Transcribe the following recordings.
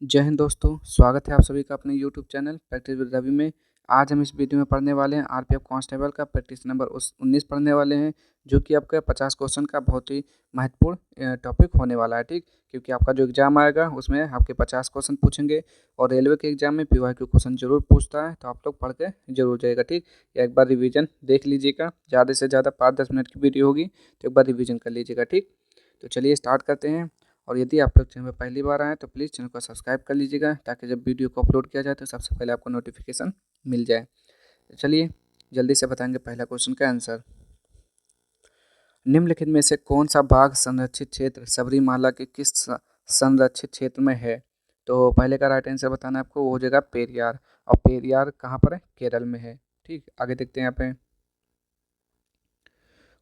जय हिंद दोस्तों, स्वागत है आप सभी का अपने YouTube channel practice with Ravi में। आज हम इस वीडियो में पढ़ने वाले हैं आरपीएफ कांस्टेबल का प्रैक्टिस नंबर 19 पढ़ने वाले हैं, जो कि आपका 50 क्वेश्चन का बहुत ही महत्वपूर्ण टॉपिक होने वाला है। ठीक, क्योंकि आपका जो एग्जाम आएगा उसमें आपके 50 क्वेश्चन पूछेंगे और रेलवे के एग्जाम में पीवाईक्यू क्वेश्चन जरूर पूछता है, तो आप लोग पढ़ के जरूर जाएगा। ठीक, या एक बार रिविजन देख लीजिएगा, ज़्यादा से ज़्यादा 5-10 मिनट की वीडियो होगी, तो एक बार रिविजन कर लीजिएगा। ठीक, तो चलिए स्टार्ट करते हैं। और यदि आप लोग चैनल पर पहली बार आए तो प्लीज़ चैनल को सब्सक्राइब कर लीजिएगा, ताकि जब वीडियो को अपलोड किया जाए तो सबसे पहले आपको नोटिफिकेशन मिल जाए। तो चलिए जल्दी से बताएंगे पहला क्वेश्चन का आंसर। निम्नलिखित में से कौन सा बाघ संरक्षित क्षेत्र सबरीमाला के किस संरक्षित क्षेत्र में है? तो पहले का राइट आंसर बताना है आपको, वो हो जाएगा पेरियार। और पेरियार कहाँ पर है? केरल में है। ठीक, आगे देखते हैं यहाँ पे।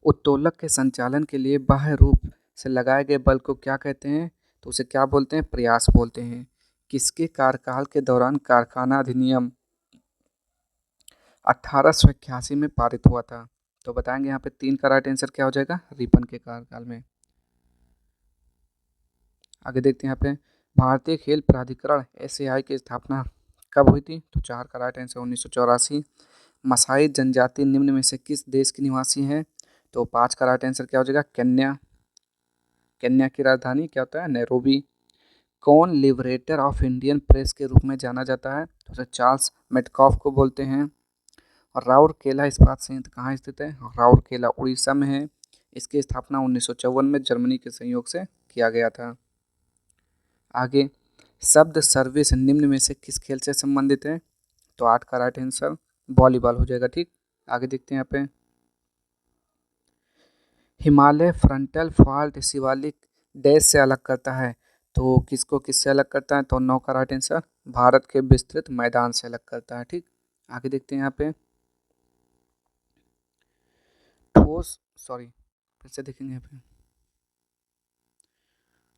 उत्तोलक के संचालन के लिए बाह्य रूप से लगाए गए बल को क्या कहते हैं? तो उसे क्या बोलते हैं? प्रयास बोलते हैं। किसके कार्यकाल के दौरान कारखाना अधिनियम 1881 में पारित हुआ था? तो बताएंगे यहाँ पे 3 का राइट आंसर क्या हो जाएगा? रिपन के कार्यकाल में। आगे देखते हैं यहाँ पे, भारतीय खेल प्राधिकरण एसएआई की स्थापना कब हुई थी? तो 4 का राइट आंसर 1984। मसाई जनजाति निम्न में से किस देश के निवासी हैं? तो 5 का राइट आंसर क्या हो जाएगा? केन्या। केन्या की राजधानी क्या होता है? नैरोबी। कौन लिबरेटर ऑफ इंडियन प्रेस के रूप में जाना जाता है? तो उसे चार्ल्स मेटकॉफ को बोलते हैं। और राउरकेला इस्पात संयंत्र कहाँ स्थित है? राउरकेला उड़ीसा में है। इसकी स्थापना 1954 में जर्मनी के सहयोग से किया गया था। आगे, शब्द सर्विस निम्न में से किस खेल से संबंधित है? तो 8 का राइट आंसर वॉलीबॉल हो जाएगा। ठीक, आगे देखते हैं यहाँ पे, Himalaya frontal fault Shivalik dash से अलग करता है? तो किसको किससे अलग करता है? तो 9 का राइट आंसर भारत के विस्तृत मैदान से अलग करता है। ठीक, आगे देखते हैं यहाँ पे, ठोस सॉरी फिर से देखेंगे यहाँ पे,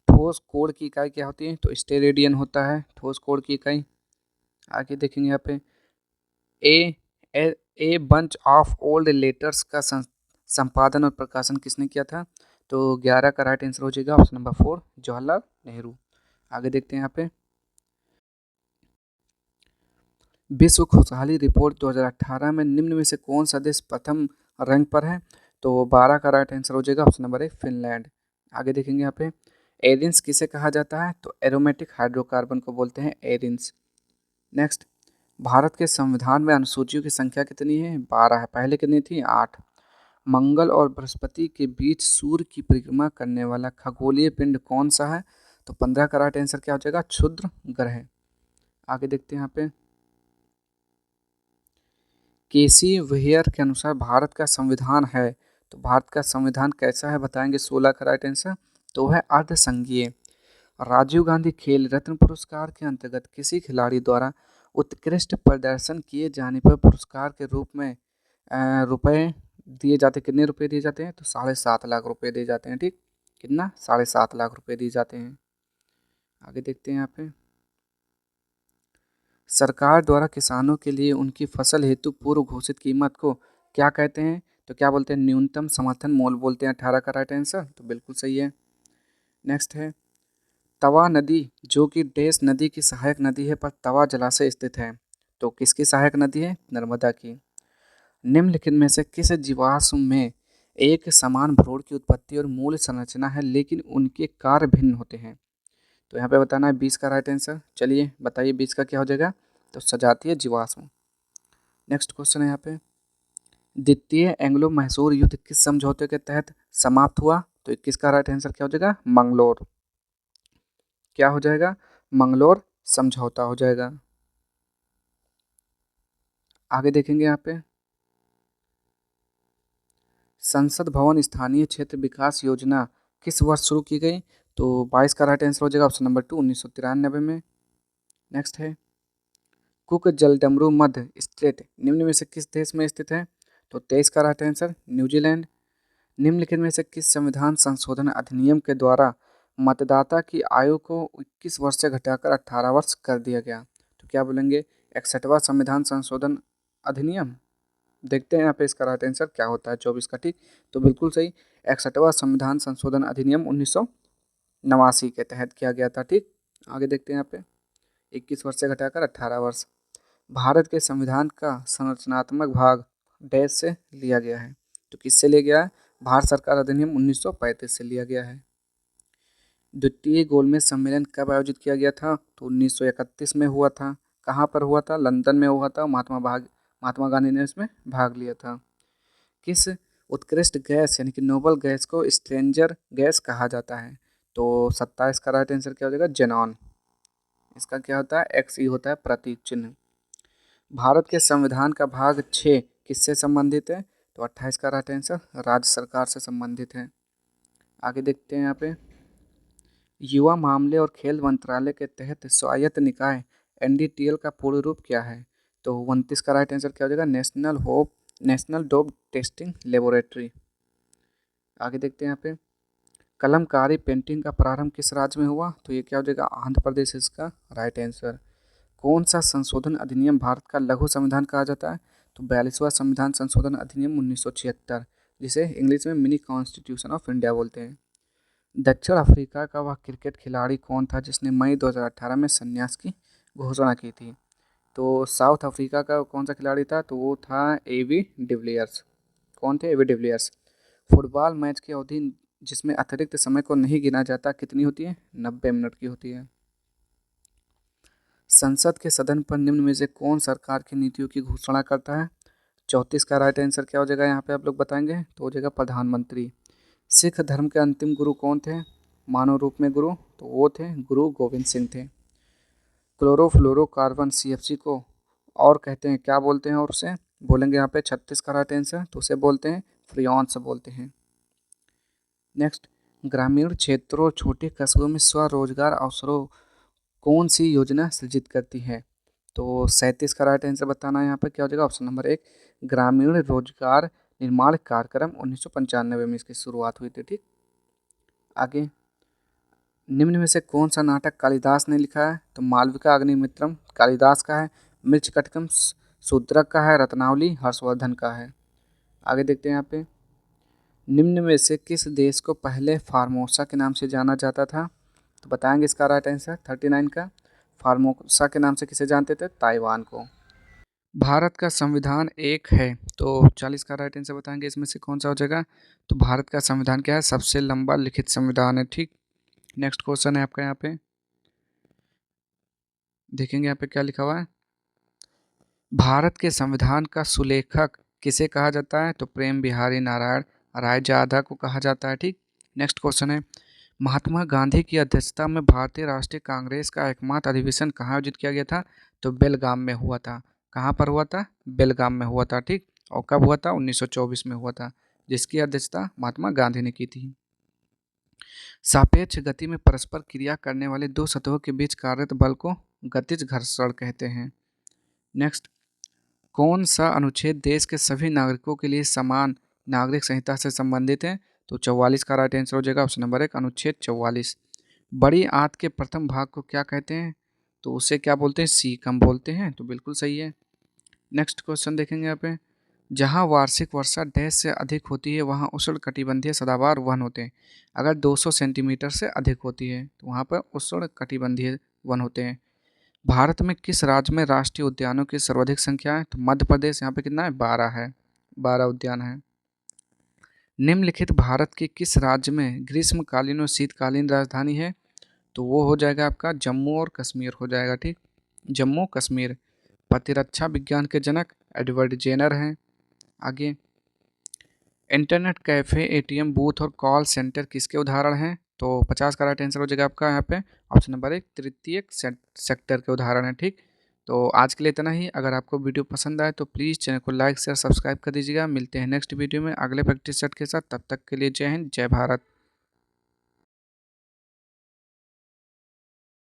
ठोस कोण की इकाई क्या होती है? तो स्टेरेडियन होता है ठोस कोण की इकाई। आगे देखेंगे यहाँ पे, a a bunch of old letters का संपादन और प्रकाशन किसने किया था? तो 11 का राइट आंसर हो जाएगा ऑप्शन नंबर 4 जवाहरलाल नेहरू। आगे देखते हैं यहाँ पे, विश्व खुशहाली रिपोर्ट 2018 में निम्न में से कौन सा देश प्रथम रैंक पर है? तो 12 का राइट आंसर हो जाएगा ऑप्शन नंबर 1 फिनलैंड। आगे देखेंगे यहाँ पे, एरिन्स किसे कहा जाता है? तो एरोमेटिक हाइड्रोकार्बन को बोलते हैं एरिन्स। नेक्स्ट, भारत के संविधान में अनुसूचियों की संख्या कितनी है? 12 है। पहले कितनी थी? 8। मंगल और बृहस्पति के बीच सूर्य की परिक्रमा करने वाला खगोलीय पिंड कौन सा है? तो 15 का राइट आंसर क्या हो जाएगा? क्षुद्र ग्रह। आगे देखते हैं यहाँ पे, केसी वेयर के अनुसार भारत का संविधान है, तो भारत का संविधान कैसा है बताएंगे? 16 का राइट आंसर तो है अर्धसंघीय। राजीव गांधी खेल रत्न पुरस्कार के अंतर्गत किसी खिलाड़ी द्वारा उत्कृष्ट प्रदर्शन किए जाने पर पुरस्कार के रूप में रुपए दिए जाते, कितने रुपए दिए जाते हैं? तो 7.5 लाख रुपए दिए जाते हैं। ठीक, कितना? 7.5 लाख रुपए दिए जाते हैं। आगे देखते हैं यहाँ पे, सरकार द्वारा किसानों के लिए उनकी फसल हेतु पूर्व घोषित कीमत को क्या कहते हैं? तो क्या बोलते हैं? न्यूनतम समर्थन मूल्य बोलते हैं। 18 का राइट आंसर तो बिल्कुल सही है। नेक्स्ट है, तवा नदी जो कि डैश नदी की सहायक नदी है पर तवा जलाशय स्थित है, तो किसकी सहायक नदी है? नर्मदा की। निम्नलिखित में से किस जीवाश्म में एक समान भ्रूण की उत्पत्ति और मूल संरचना है, लेकिन उनके कार्य भिन्न होते हैं? तो यहाँ पे बताना है 20 का राइट आंसर। चलिए बताइए 20 का क्या हो जाएगा? तो सजातीय जीवाश्म। नेक्स्ट क्वेश्चन है यहाँ पे, द्वितीय एंग्लो मैसूर युद्ध किस समझौते के तहत समाप्त हुआ? तो 21 का राइट आंसर क्या हो जाएगा? मंगलोर। क्या हो जाएगा? मंगलोर समझौता हो जाएगा। आगे देखेंगे यहाँ पे, संसद भवन स्थानीय क्षेत्र विकास योजना किस वर्ष शुरू की गई? तो 22 का राइट आंसर हो जाएगा ऑप्शन नंबर 2 1993 में। नेक्स्ट है, कुक जलडमरू मध्य स्टेट निम्न में से किस देश में स्थित है? तो 23 का राइट आंसर न्यूजीलैंड। निम्नलिखित में से किस संविधान संशोधन अधिनियम के द्वारा मतदाता की आयु को 21 वर्ष से घटाकर 18 वर्ष कर दिया गया? तो क्या बोलेंगे? 61वां संविधान संशोधन अधिनियम। देखते हैं यहाँ पे इसका राइट आंसर क्या होता है। 24 का। ठीक, तो बिल्कुल सही, 61वां संविधान संशोधन अधिनियम 1989 के तहत किया गया था। ठीक, आगे देखते हैं यहाँ पे, 21 वर्ष से घटाकर 18 वर्ष। भारत के संविधान का संरचनात्मक भाग डैश से लिया गया है, तो किससे लिया गया है? भारत सरकार अधिनियम 1935 से लिया गया है। द्वितीय गोलमेज सम्मेलन कब आयोजित किया गया था? तो 1931 में हुआ था। कहाँ पर हुआ था? लंदन में हुआ था। महात्मा गांधी ने इसमें भाग लिया था। किस उत्कृष्ट गैस यानी कि नोबल गैस को स्ट्रेंजर गैस कहा जाता है? तो 27 का राइट आंसर क्या हो जाएगा? जेनॉन। इसका क्या होता है? XE होता है प्रतीक चिन्ह। भारत के संविधान का भाग 6 किससे संबंधित है? तो 28 का राइट आंसर राज्य सरकार से संबंधित है। आगे देखते हैं यहाँ पे, युवा मामले और खेल मंत्रालय के तहत स्वायत्त निकाय NDTL का पूर्ण रूप क्या है? तो 29 का राइट आंसर क्या हो जाएगा? National dope testing laboratory. आगे देखते हैं यहाँ पे, कलमकारी पेंटिंग का प्रारंभ किस राज्य में हुआ? तो ये क्या हो जाएगा? आंध्र प्रदेश इसका राइट आंसर। कौन सा संशोधन अधिनियम भारत का लघु संविधान कहा जाता है? तो 42वां संविधान संशोधन अधिनियम 1976, जिसे इंग्लिश में मिनी कॉन्स्टिट्यूशन ऑफ इंडिया बोलते हैं। दक्षिण अफ्रीका का वह क्रिकेट खिलाड़ी कौन था जिसने मई 2018 में संन्यास की घोषणा की थी? तो साउथ अफ्रीका का कौन सा खिलाड़ी था? तो वो था AB डिविलियर्स। कौन थे? AB de Villiers. फुटबॉल मैच की अवधि जिसमें अतिरिक्त समय को नहीं गिना जाता कितनी होती है? 90 मिनट की होती है। संसद के सदन पर निम्न में से कौन सरकार की नीतियों की घोषणा करता है? 34 का राइट आंसर क्या हो जाएगा? यहाँ पे आप लोग बताएंगे तो हो जाएगा प्रधानमंत्री। सिख धर्म के अंतिम गुरु कौन थे मानव रूप में गुरु? तो वो थे गुरु गोविंद सिंह थे। क्लोरोफ्लोरोकार्बन CFC को और कहते हैं क्या बोलते हैं? और उसे बोलेंगे यहाँ पे 36 का राइट आंसर, तो उसे बोलते हैं फ्रियॉन्स बोलते हैं। नेक्स्ट, ग्रामीण क्षेत्रों और छोटे कस्बों में स्वरोजगार अवसरों कौन सी योजना सृजित करती है? तो 37 का राइट आंसर बताना है यहाँ पर क्या हो जाएगा? ऑप्शन नंबर 1 ग्रामीण रोजगार निर्माण कार्यक्रम 1995 में इसकी शुरुआत हुई थी। ठीक, आगे, निम्न में से कौन सा नाटक कालिदास ने लिखा है? तो मालविका अग्निमित्रम कालिदास का है, मृच्छकटिकम शूद्रक का है, रत्नावली हर्षवर्धन का है। आगे देखते हैं यहाँ पे, निम्न में से किस देश को पहले फार्मोसा के नाम से जाना जाता था? तो बताएंगे इसका राइट आंसर 39 का। फार्मोसा के नाम से किसे जानते थे? ताइवान को। भारत का संविधान एक है, तो 40 का राइट आंसर बताएंगे इसमें से कौन सा हो जाएगा? तो भारत का संविधान क्या है? सबसे लंबा लिखित संविधान है। ठीक, नेक्स्ट क्वेश्चन है आपका, यहाँ पे देखेंगे यहाँ पे क्या लिखा हुआ है। भारत के संविधान का सुलेखक किसे कहा जाता है? तो प्रेम बिहारी नारायण रायजादा को कहा जाता है। ठीक, नेक्स्ट क्वेश्चन है, महात्मा गांधी की अध्यक्षता में भारतीय राष्ट्रीय कांग्रेस का एकमात्र अधिवेशन कहाँ आयोजित किया गया था? तो बेलगाम में हुआ था। कहाँ पर हुआ था? बेलगाम में हुआ था। ठीक, और कब हुआ था? 1924 में हुआ था, जिसकी अध्यक्षता महात्मा गांधी ने की थी। सापेक्ष गति में परस्पर क्रिया करने वाले दो सतहों के बीच कार्यरत बल को गतिज घर्षण कहते हैं। नेक्स्ट, कौन सा अनुच्छेद देश के सभी नागरिकों के लिए समान नागरिक संहिता से संबंधित है? तो 44 का राइट आंसर हो जाएगा ऑप्शन नंबर 1 अनुच्छेद 44। बड़ी आंत के प्रथम भाग को क्या कहते हैं? तो उसे क्या बोलते हैं? सीकम बोलते हैं, तो बिल्कुल सही है। नेक्स्ट क्वेश्चन देखेंगे यहाँ पे, जहाँ वार्षिक वर्षा डैश से अधिक होती है वहाँ उष्णकटिबंधीय सदाबहार वन होते हैं। अगर 200 सेंटीमीटर से अधिक होती है तो वहाँ पर उष्णकटिबंधीय वन होते हैं। भारत में किस राज्य में राष्ट्रीय उद्यानों की सर्वाधिक संख्या है? तो मध्य प्रदेश। यहाँ पे कितना है? 12 है, 12 उद्यान है। निम्नलिखित भारत के किस राज्य में ग्रीष्मकालीन और शीतकालीन राजधानी है? तो वो हो जाएगा आपका जम्मू और कश्मीर हो जाएगा। ठीक, जम्मू कश्मीर। प्रतिरक्षा विज्ञान के जनक एडवर्ड जेनर हैं। आगे, इंटरनेट कैफ़े ATM बूथ और कॉल सेंटर किसके उदाहरण हैं? तो 50 का राइट आंसर हो जाएगा आपका यहाँ पे ऑप्शन नंबर 1 तृतीयक सेक्टर के उदाहरण है। ठीक, तो आज के लिए इतना ही। अगर आपको वीडियो पसंद आए तो प्लीज़ चैनल को लाइक शेयर सब्सक्राइब कर दीजिएगा। मिलते हैं नेक्स्ट वीडियो में अगले प्रैक्टिस सेट के साथ। तब तक के लिए जय हिंद, जय भारत।